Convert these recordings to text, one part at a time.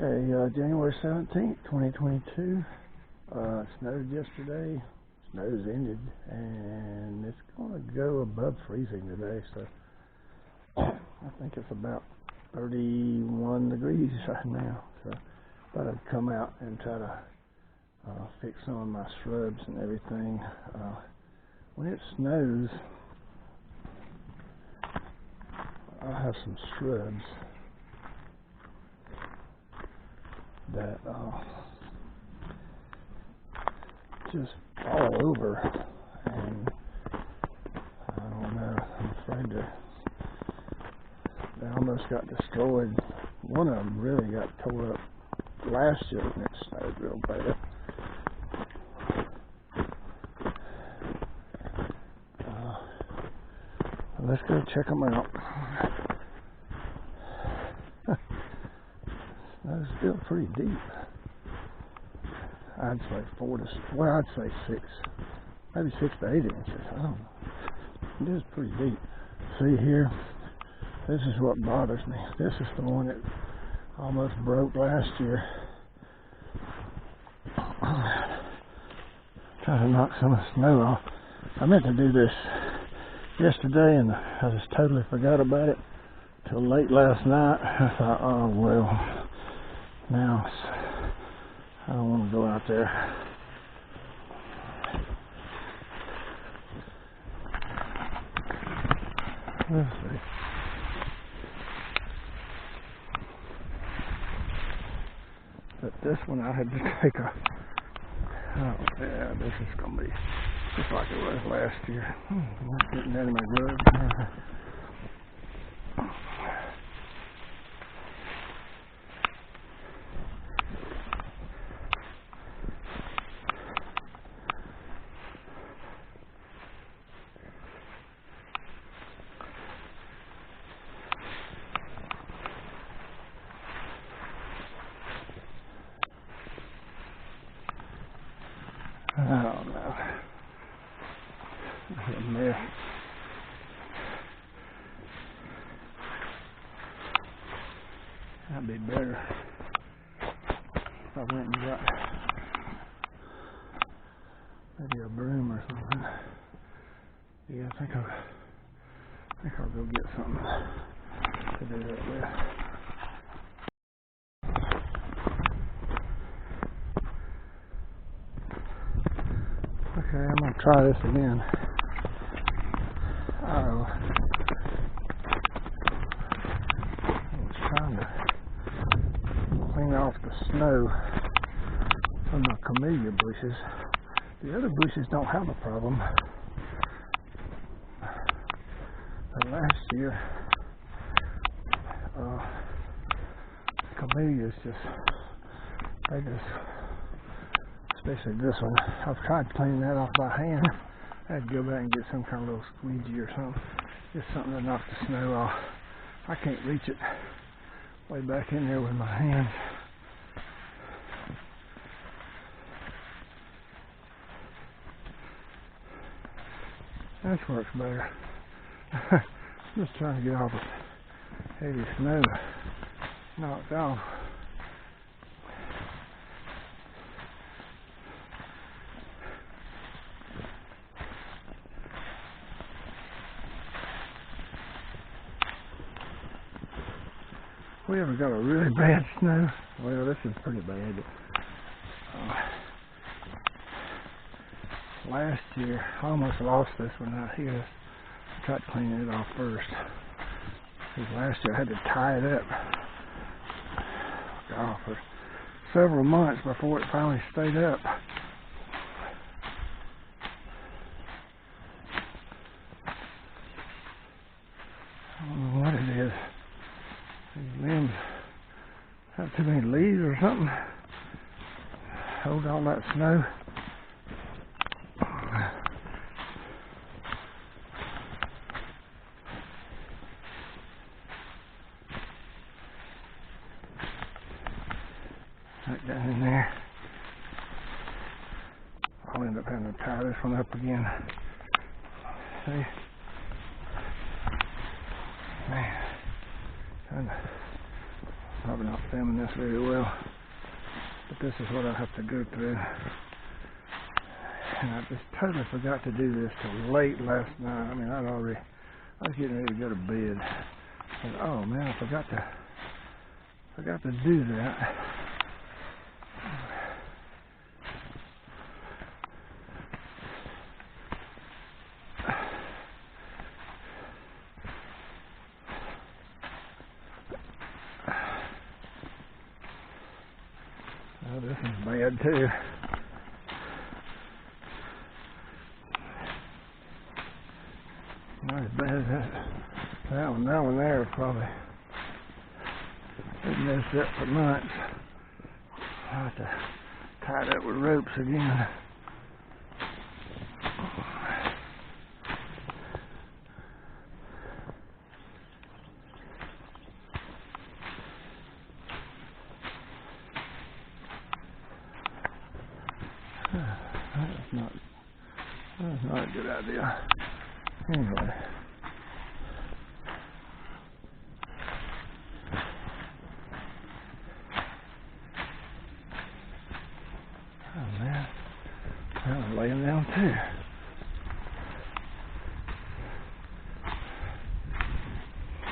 Okay, January 17th, 2022. It snowed yesterday. Snow's ended, and it's going to go above freezing today. So I think it's about 31 degrees right now. So I thought I'd come out and try to fix some of my shrubs and everything. When it snows, I have some shrubs that just all over, and I don't know, I'm afraid they almost got destroyed. One of them really got tore up last year when it snowed real bad. Let's go check them out. Snow's still pretty deep. I'd say 6, maybe 6 to 8 inches. I don't know. It is pretty deep. See here, this is what bothers me. This is the one that almost broke last year. Try to knock some of the snow off. I meant to do this yesterday, and I just totally forgot about it till late last night. I thought, oh well, now I don't want to go out there. Let's see. But this one I had to take a, oh yeah, this is going to be just like it was last year. I'm not getting that in my gloves. I don't know. This is a mess. That'd be better if I went and got maybe a broom or something. Yeah, I think I'll go get something to do that with. Okay, I'm going to try this again. Uh-oh. I was trying to clean off the snow from the camellia bushes. The other bushes don't have a problem. But last year, camellias especially this one, I've tried cleaning that off by hand. I had to go back and get some kind of little squeegee or something. Just something to knock the snow off. I can't reach it way back in there with my hands. This works better. I'm just trying to get all the heavy snow knocked off. We ever got a really bad snow? Well, this is pretty bad. Last year, I almost lost this one out here. I tried cleaning it off first. Because last year I had to tie it up for several months before it finally stayed up. I don't know what it is. These limbs have too many leaves or something. Hold all that snow. Right down in there. I'll end up having to tie this one up again. See? Man. probably not filming this very well, but this is what I have to go through. And I just totally forgot to do this till late last night. I mean, I was getting ready to go to bed. And, oh man, I forgot to do that. Oh, this is bad too. Not as bad as that one. That one there probably been messed up for months. I have to tie it up with ropes again. That's not a good idea. Anyway. Oh man, I'm laying down too.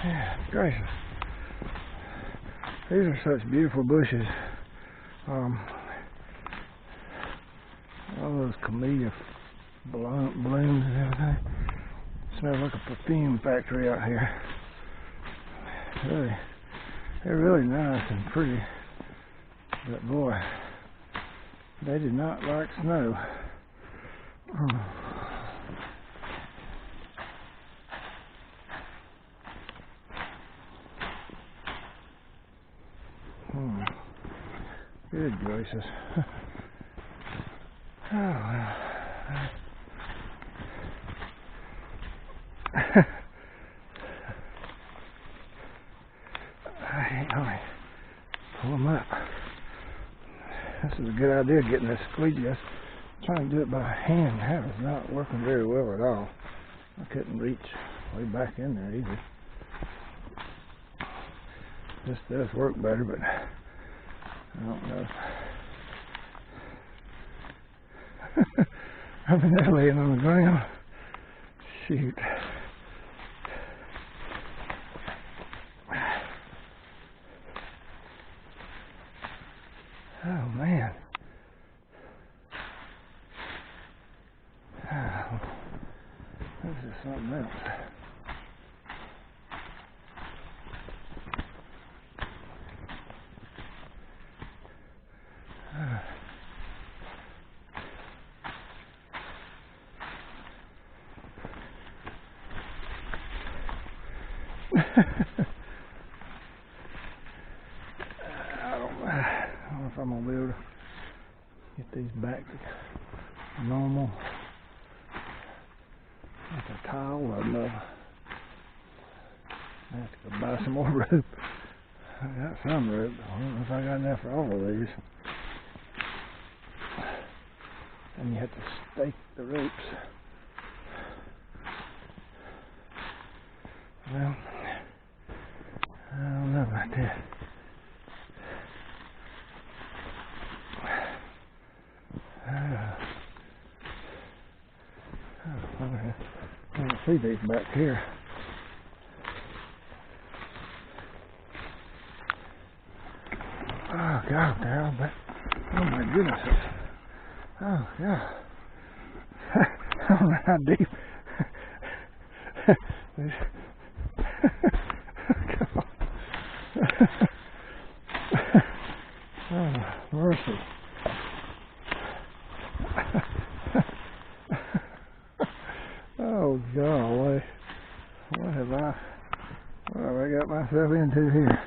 Yeah, gracious. These are such beautiful bushes. All those camellia blooms and everything. Smells like a perfume factory out here. Really, they're really nice and pretty. But boy, they did not like snow. Good gracious. Oh, well. I pull them up. This is a good idea, getting this squeegee. I was trying to do it by hand. That was not working very well at all. I couldn't reach way back in there either. This does work better, but I don't know. I've been there laying on the ground. Shoot. Oh man. Oh, this is something else. I don't know if I'm going to be able to get these back to normal. Like a tile or another. I have to go buy some more rope. I got some rope. I don't know if I got enough for all of these. And you have to stake the ropes. Well, I don't know about that. I don't see these back here. Oh God, Daryl, but oh my goodness. Oh yeah. I don't know how deep. Oh, mercy. Oh golly. What have I got myself into here?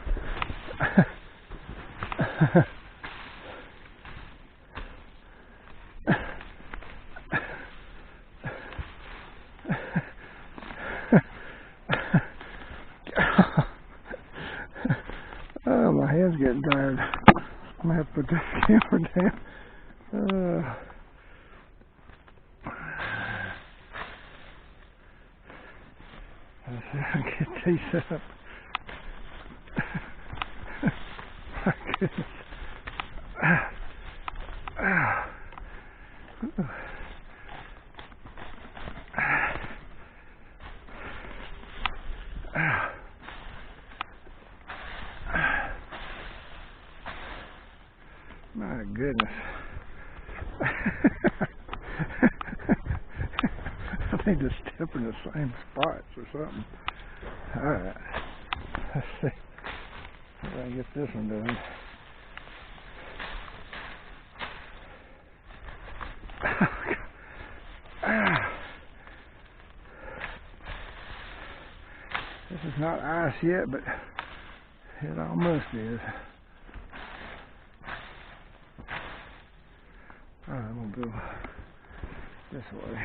Oh, my head's getting tired. I'm gonna have to put this camera down. Let's see if I can get these up. goodness. Ah. Ah. Ah. My goodness. I think just step in the same spots or something. Alright. Let's see if I can get this one done. This is not ice yet, but it almost is. Alright, I'm gonna go this way.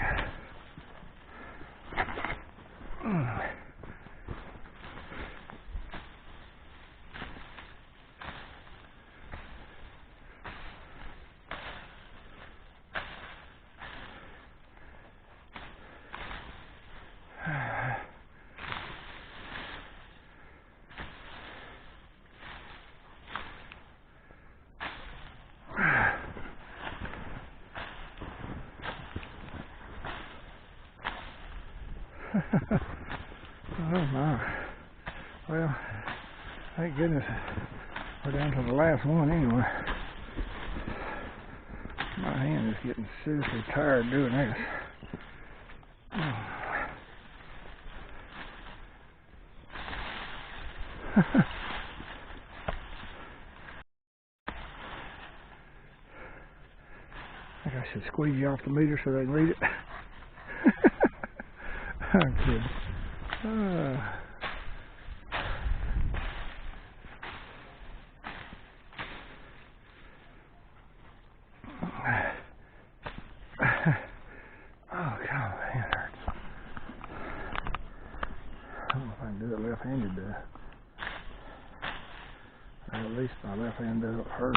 Oh my. Well, thank goodness we're down to the last one anyway. My hand is getting seriously tired doing this. I think I should squeeze you off the meter so they can read it. I'm kidding. Oh, God, my hand hurts. I don't know if I can do it left-handed, though. Or at least my left hand doesn't hurt.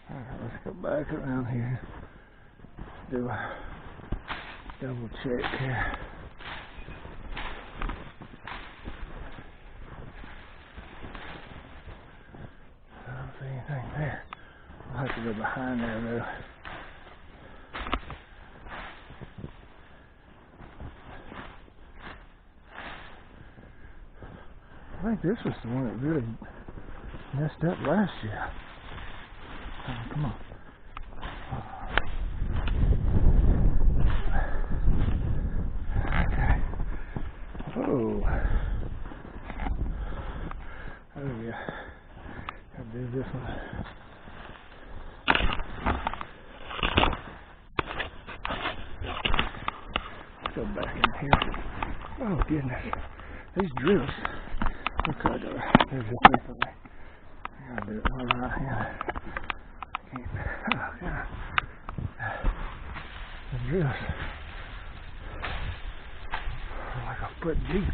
Alright, let's go back around here. Do a double check here. I don't see anything there. I'll have to go behind there though. I think this was the one that really messed up last year. Oh, come on. Okay. Oh. Oh yeah. Gotta do this one. Let's go back in here. Oh goodness. These drills. Okay, I gotta do this differently. I gotta do it with my right hand. Can't. Oh god. The drills are like a foot deep.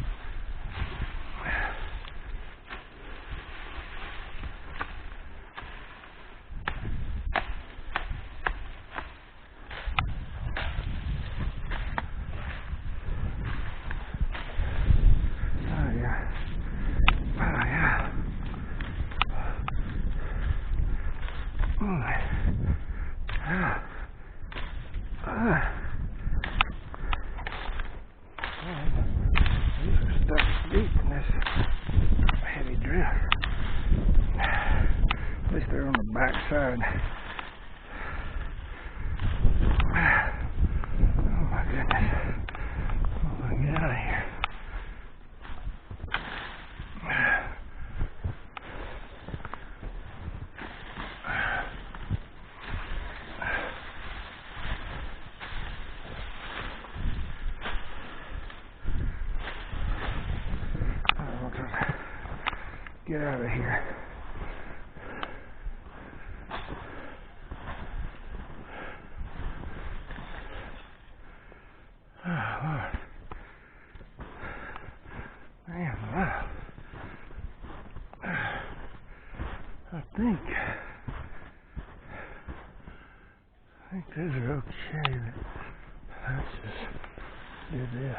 These are stuck deep in this heavy drill. At least they're on the back side. Oh my goodness. I'm gonna get out of here. Get out of here. Oh, Lord. Man, wow. I think those are okay. That's just do this.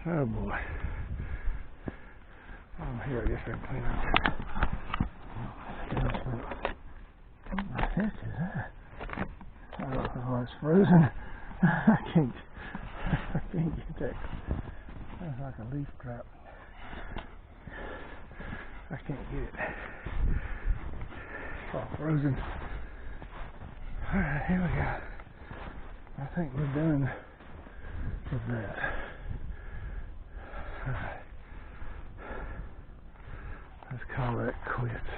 Oh boy. Oh, here, I guess I can clean up. What the heck is that? Oh, it's frozen. I can't get that. That's like a leaf trap. I can't get it. It's all frozen. Alright, here we go. I think we're done with that. Alright. Let's call that quits.